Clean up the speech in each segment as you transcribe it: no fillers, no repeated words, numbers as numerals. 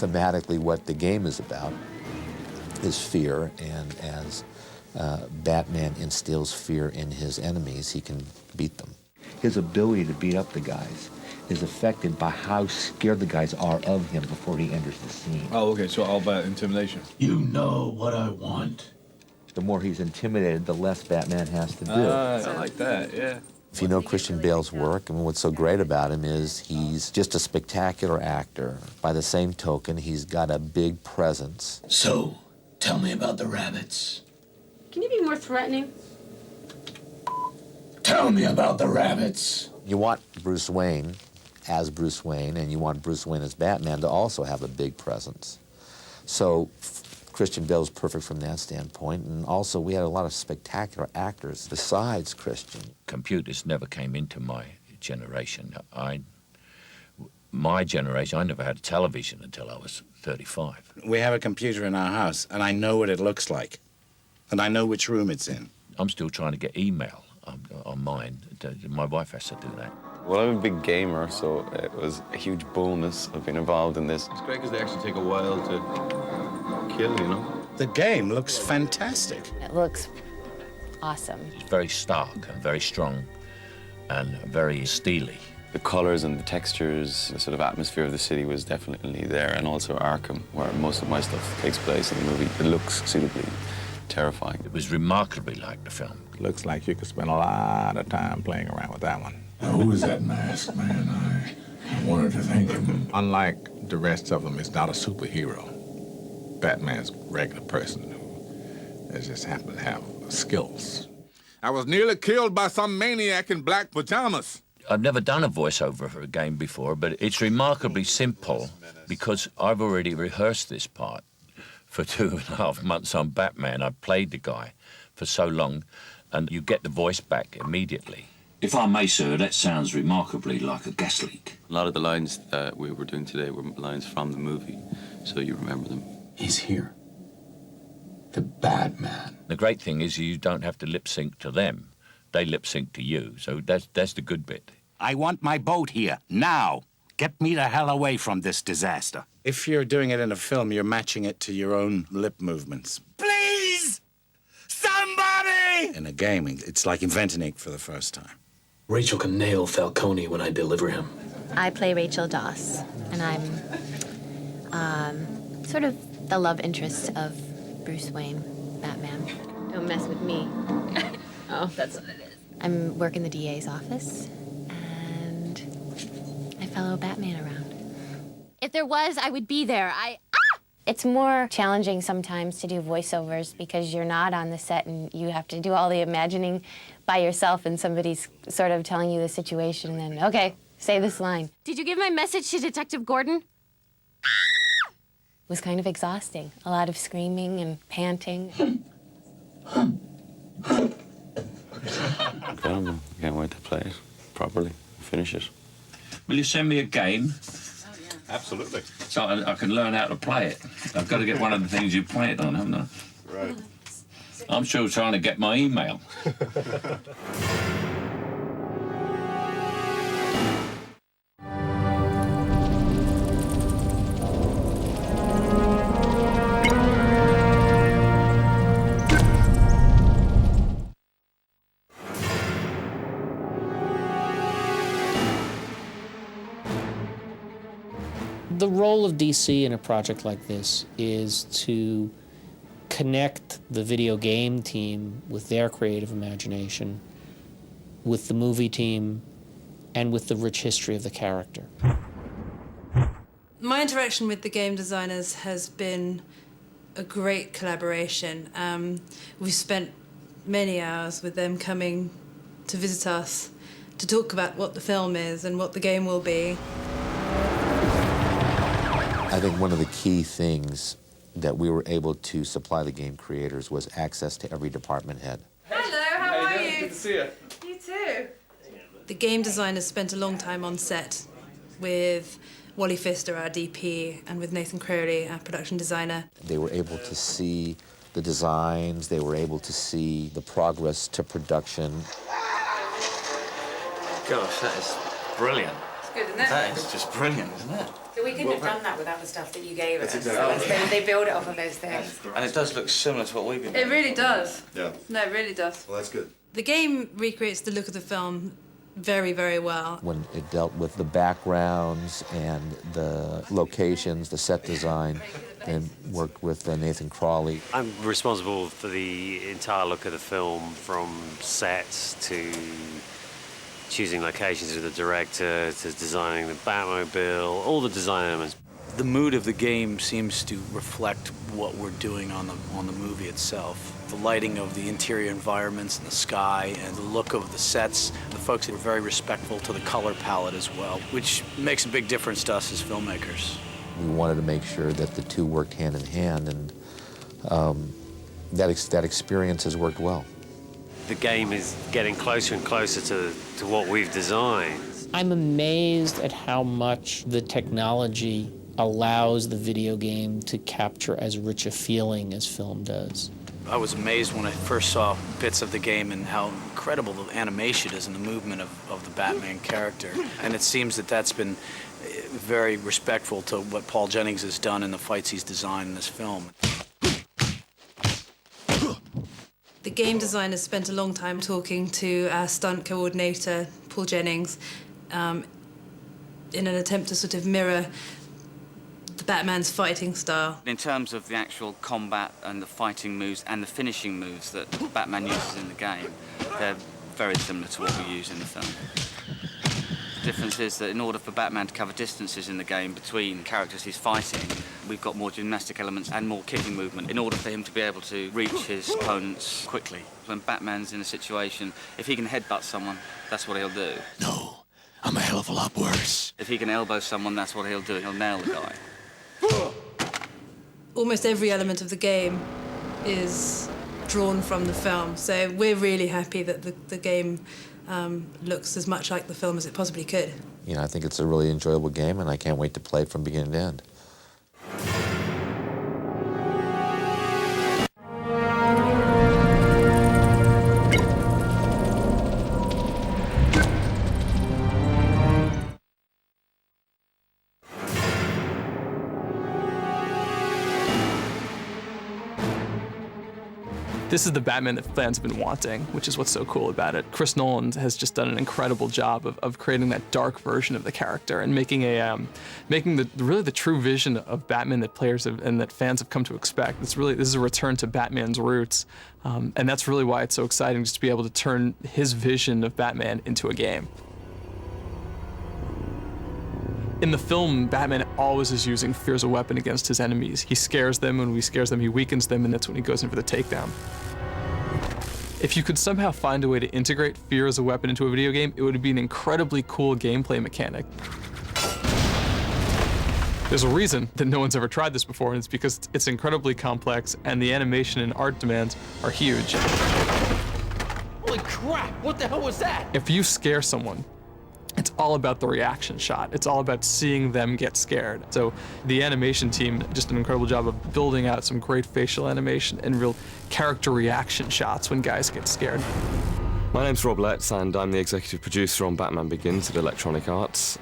thematically what the game is about, is fear, and as Batman instills fear in his enemies, he can beat them. His ability to beat up the guys is affected by how scared the guys are of him before he enters the scene. Oh, okay, so all about intimidation. You know what I want. The more he's intimidated, the less Batman has to do. I like that, yeah. If you know Christian Bale's work, I mean, what's so great about him is he's just a spectacular actor. By the same token, he's got a big presence. So, tell me about the rabbits. Can you be more threatening? Tell me about the rabbits. You want Bruce Wayne as Bruce Wayne, and you want Bruce Wayne as Batman to also have a big presence. So Christian Bale's perfect from that standpoint, and also we had a lot of spectacular actors besides Christian. Computers never came into my generation. My generation, I never had a television until I was 35. We have a computer in our house, and I know what it looks like, and I know which room it's in. I'm still trying to get email on mine. My wife has to do that. Well, I'm a big gamer, so it was a huge bonus of being involved in this. It's great because they actually take a while to kill, you know? The game looks fantastic. It looks awesome. It's very stark and very strong and very steely. The colors and the textures, the sort of atmosphere of the city was definitely there, and also Arkham, where most of my stuff takes place in the movie. It looks suitably terrifying. It was remarkably like the film. Looks like you could spend a lot of time playing around with that one. Now, who is that masked man? I wanted to thank him. Unlike the rest of them, it's not a superhero. Batman's a regular person who just happens to have skills. I was nearly killed by some maniac in black pajamas. I've never done a voiceover for a game before, but it's remarkably simple because I've already rehearsed this part for 2.5 months on Batman. I've played the guy for so long, and you get the voice back immediately. If I may, sir, that sounds remarkably like a gas leak. A lot of the lines that we were doing today were lines from the movie, so you remember them. He's here. The Batman. The great thing is you don't have to lip sync to them. They lip sync to you, so that's the good bit. I want my boat here, now. Get me the hell away from this disaster. If you're doing it in a film, you're matching it to your own lip movements. Please! Somebody! In a game, it's like inventing it for the first time. Rachel can nail Falcone when I deliver him. I play Rachel Doss, and I'm sort of the love interest of Bruce Wayne, Batman. Don't mess with me. Oh, that's what it is. I work in the DA's office, and I follow Batman around. If there was, I would be there. It's more challenging sometimes to do voiceovers because you're not on the set and you have to do all the imagining by yourself, and somebody's sort of telling you the situation, and then, okay, say this line. Did you give my message to Detective Gordon? It was kind of exhausting. A lot of screaming and panting. Incredible. Can't wait to play it properly, finish it. Will you send me a game? Oh, yeah. Absolutely. So I can learn how to play it. I've got to get one of the things you play it on, haven't I? Right. I'm still trying to get my email. The role of DC in a project like this is to connect the video game team with their creative imagination, with the movie team, and with the rich history of the character. My interaction with the game designers has been a great collaboration. We've spent many hours with them coming to visit us to talk about what the film is and what the game will be. I think one of the key things that we were able to supply the game creators was access to every department head. Hello, how are you? Good to see you. You too. The game designers spent a long time on set with Wally Pfister, our DP, and with Nathan Crowley, our production designer. They were able to see the designs, they were able to see the progress to production. Gosh, that is brilliant. It's good, isn't it? That is just brilliant, isn't it? So we couldn't have done that without the stuff that you gave us. exactly They build it off of those things. And it does look similar to what we've been It doing. really does. Yeah. No, it really does. Well, that's good. The game recreates the look of the film very, very well. When it dealt with the backgrounds and the locations, the set design, and worked with Nathan Crawley. I'm responsible for the entire look of the film, from sets to choosing locations with the director, to designing the Batmobile, all the design elements. The mood of the game seems to reflect what we're doing on the movie itself. The lighting of the interior environments and the sky and the look of the sets. The folks are very respectful to the color palette as well, which makes a big difference to us as filmmakers. We wanted to make sure that the two worked hand in hand, and that experience has worked well. The game is getting closer and closer to what we've designed. I'm amazed at how much the technology allows the video game to capture as rich a feeling as film does. I was amazed when I first saw bits of the game and how incredible the animation is and the movement of the Batman character. And it seems that that's been very respectful to what Paul Jennings has done in the fights he's designed in this film. The game designers spent a long time talking to our stunt coordinator, Paul Jennings, in an attempt to sort of mirror the Batman's fighting style. In terms of the actual combat and the fighting moves and the finishing moves that Batman uses in the game, they're very similar to what we use in the film. The difference is that in order for Batman to cover distances in the game between characters he's fighting, we've got more gymnastic elements and more kicking movement in order for him to be able to reach his opponents quickly. When Batman's in a situation, if he can headbutt someone, that's what he'll do. No, I'm a hell of a lot worse. If he can elbow someone, that's what he'll do. He'll nail the guy. Almost every element of the game is drawn from the film, so we're really happy that the game looks as much like the film as it possibly could. You know, I think it's a really enjoyable game, and I can't wait to play it from beginning to end. This is the Batman that fans have been wanting, which is what's so cool about it. Chris Nolan has just done an incredible job of creating that dark version of the character and making really the true vision of Batman that players have, and that fans have come to expect. This is a return to Batman's roots, and that's really why it's so exciting just to be able to turn his vision of Batman into a game. In the film, Batman always is using fear as a weapon against his enemies. He scares them, and when he scares them, he weakens them, and that's when he goes in for the takedown. If you could somehow find a way to integrate fear as a weapon into a video game, it would be an incredibly cool gameplay mechanic. There's a reason that no one's ever tried this before, and it's because it's incredibly complex, and the animation and art demands are huge. Holy crap, what the hell was that? If you scare someone, it's all about the reaction shot. It's all about seeing them get scared. So the animation team did just an incredible job of building out some great facial animation and real character reaction shots when guys get scared. My name's Rob Letts, and I'm the executive producer on Batman Begins at Electronic Arts.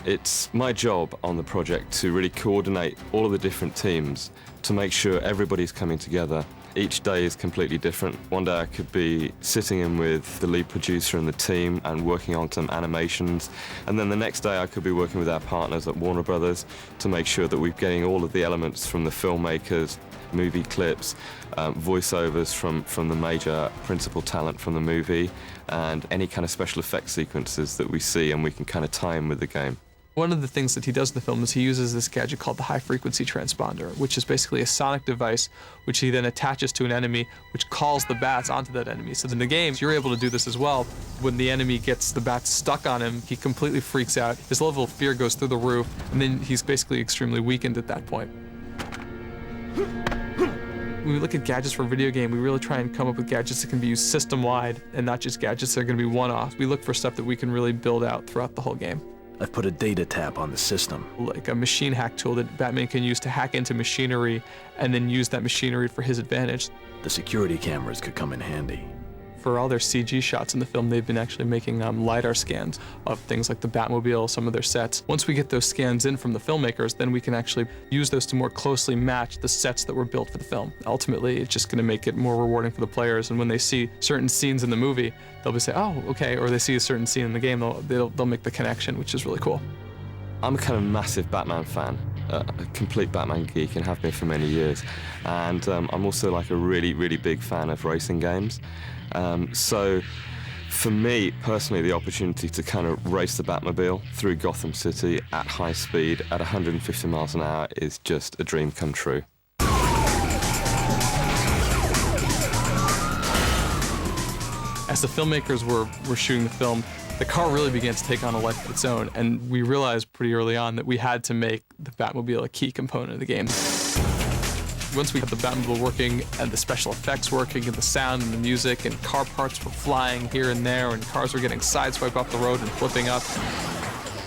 It's my job on the project to really coordinate all of the different teams to make sure everybody's coming together. Each day is completely different. One day I could be sitting in with the lead producer and the team and working on some animations, and then the next day I could be working with our partners at Warner Brothers to make sure that we're getting all of the elements from the filmmakers, movie clips, voiceovers from the major principal talent from the movie, and any kind of special effects sequences that we see, and we can kind of tie in with the game. One of the things that he does in the film is he uses this gadget called the high-frequency transponder, which is basically a sonic device which he then attaches to an enemy, which calls the bats onto that enemy. So in the game, you're able to do this as well. When the enemy gets the bats stuck on him, he completely freaks out. His level of fear goes through the roof, and then he's basically extremely weakened at that point. When we look at gadgets for a video game, we really try and come up with gadgets that can be used system-wide and not just gadgets that are going to be one-off. We look for stuff that we can really build out throughout the whole game. I've put a data tap on the system. Like a machine hack tool that Batman can use to hack into machinery and then use that machinery for his advantage. The security cameras could come in handy. For all their CG shots in the film, they've been actually making LiDAR scans of things like the Batmobile, some of their sets. Once we get those scans in from the filmmakers, then we can actually use those to more closely match the sets that were built for the film. Ultimately, it's just going to make it more rewarding for the players, and when they see certain scenes in the movie, they'll be say, oh, okay, or they see a certain scene in the game, they'll make the connection, which is really cool. I'm a kind of massive Batman fan, a complete Batman geek, and have been for many years. And I'm also like a really, really big fan of racing games. So for me, personally, the opportunity to kind of race the Batmobile through Gotham City at high speed at 150 miles an hour is just a dream come true. As the filmmakers were shooting the film, the car really began to take on a life of its own, and we realized pretty early on that we had to make the Batmobile a key component of the game. Once we had the Batmobile working, and the special effects working, and the sound and the music, and car parts were flying here and there, and cars were getting sideswiped off the road and flipping up,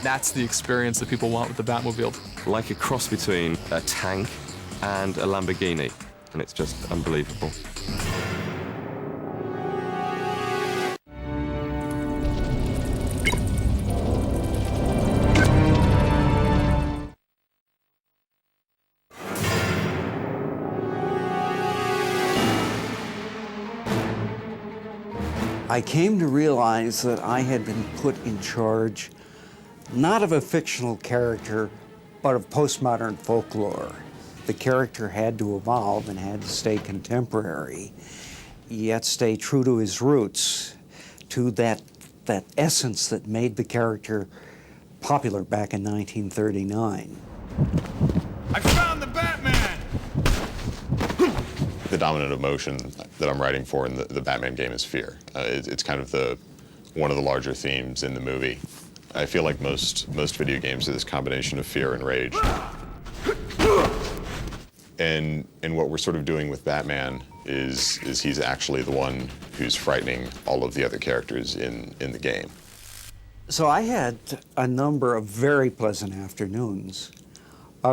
that's the experience that people want with the Batmobile. Like a cross between a tank and a Lamborghini, and it's just unbelievable. I came to realize that I had been put in charge not of a fictional character, but of postmodern folklore. The character had to evolve and had to stay contemporary, yet stay true to his roots, to that essence that made the character popular back in 1939. I found the Batman! The dominant emotion that I'm writing for in the Batman game is fear. It's kind of one of the larger themes in the movie. I feel like most video games are this combination of fear and rage. And what we're sort of doing with Batman is he's actually the one who's frightening all of the other characters in the game. So I had a number of very pleasant afternoons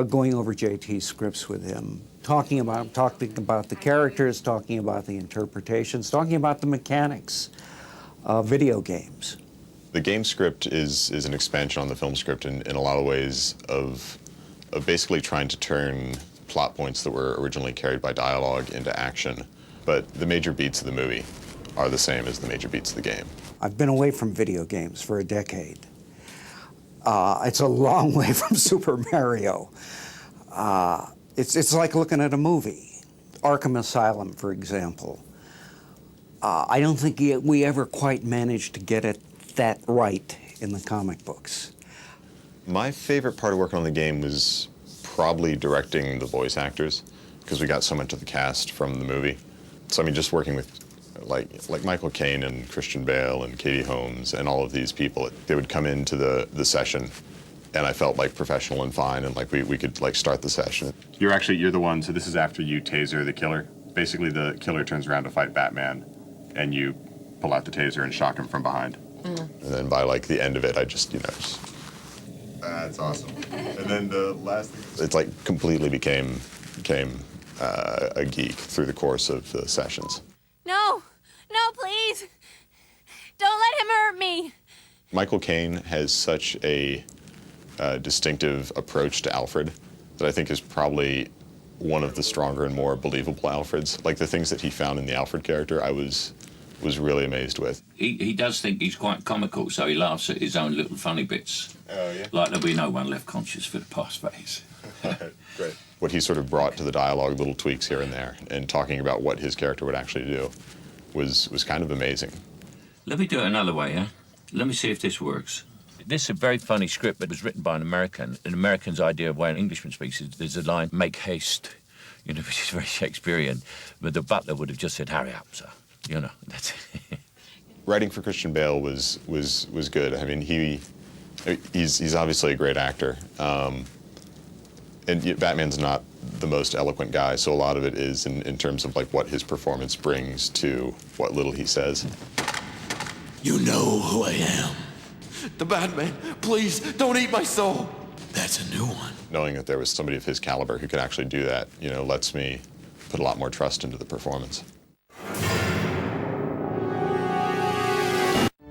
going over JT's scripts with him, talking about the characters, talking about the interpretations, talking about the mechanics of video games. The game script is an expansion on the film script in a lot of ways of basically trying to turn plot points that were originally carried by dialogue into action. But the major beats of the movie are the same as the major beats of the game. I've been away from video games for a decade. It's a long way from Super Mario. It's like looking at a movie. Arkham Asylum, for example. I don't think we ever quite managed to get it that right in the comic books. My favorite part of working on the game was probably directing the voice actors, because we got so much of the cast from the movie. So I mean, just working with like Michael Caine and Christian Bale and Katie Holmes and all of these people, they would come into the session, and I felt like professional and fine, and like we could like start the session. You're the one, so this is after you taser the killer. Basically the killer turns around to fight Batman, and you pull out the taser and shock him from behind. Mm. And then by like the end of it, I just, that's awesome. And then the last thing, it's like completely became a geek through the course of the sessions. No, please. Don't let him hurt me. Michael Caine has such a distinctive approach to Alfred that I think is probably one of the stronger and more believable Alfreds. Like the things that he found in the Alfred character, I was really amazed with. He does think he's quite comical, so he laughs at his own little funny bits. Oh, yeah? Like there'll be no one left conscious for the past phase. Great. What he sort of brought to the dialogue, little tweaks here and there, and talking about what his character would actually do was kind of amazing. Let me do it another way, yeah? Let me see if this works. This is a very funny script, but it was written by an American. An American's idea of the way an Englishman speaks is there's a line, make haste, which is very Shakespearean. But the butler would have just said, hurry up, sir. That's it. Writing for Christian Bale was good. I mean, he's obviously a great actor. And Batman's not the most eloquent guy, so a lot of it is in terms of like what his performance brings to what little he says. You know who I am. The Batman. Please, don't eat my soul. That's a new one. Knowing that there was somebody of his caliber who could actually do that, lets me put a lot more trust into the performance.